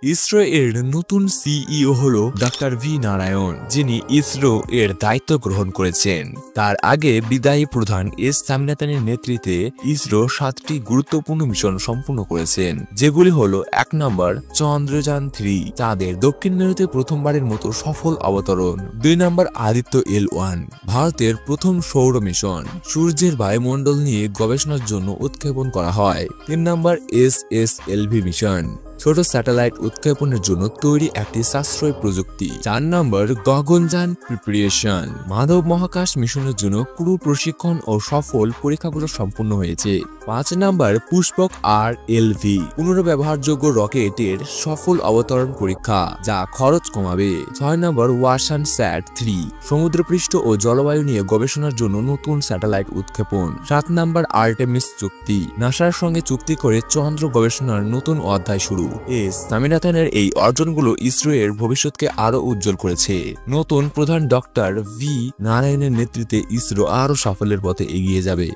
ইসরো এর নতুন সিইও হলো ডাক্তার ভি নারায়ণ, যিনি ইসরো এর দায়িত্ব গ্রহণ করেছেন। তার আগে বিদায়ী প্রধান এস স্বামীনাথনের নেতৃত্বে ইসরো 7টি গুরুত্বপূর্ণ মিশন সম্পূর্ণ করেছেন, যেগুলি হলো 1 নম্বর চন্দ্রযান 3, চাঁদের দক্ষিণ মেরুতে প্রথমবারের মতো সফল অবতরণ। 2 নম্বর আদিত্য L1, ভারতের প্রথম সৌর মিশন, সূর্যের বায়ুমণ্ডল নিয়ে গবেষণার জন্য উৎক্ষেপণ করা হয়। 3 নম্বর SSLV মিশন, ছোট স্যাটেলাইট উৎক্ষেপণের জন্য তৈরি একটি সাশ্রয়ী প্রযুক্তি। 4 নম্বর গগনযান প্রিপারেশন, মানব মহাকাশ মিশনের জন্য ক্রু প্রশিক্ষণ ও সফল পরীক্ষাগুলো সম্পূর্ণ হয়েছে। 5 নম্বর পুষ্পক RLV, পুনর্ব্যবহারযোগ্য রকেটের সফল অবতরণ পরীক্ষা, যা খরচ কমাবে। 6 নম্বর ওয়াসান স্যাট 3, সমুদ্রপৃষ্ঠ ও জলবায়ু নিয়ে গবেষণার জন্য নতুন স্যাটেলাইট উৎক্ষেপণ। 7 নম্বর আর্টেমিস চুক্তি, নাসার সঙ্গে চুক্তি করে চন্দ্র গবেষণার নতুন অধ্যায় শুরু। এস স্বামীনাথনের এই অর্জনগুলো ইসরো এর ভবিষ্যৎকে আরো উজ্জ্বল করেছে। নতুন প্রধান ডক্টর ভি নারায়ণের নেতৃত্বে ইসরো আরো সাফল্যের পথে এগিয়ে যাবে।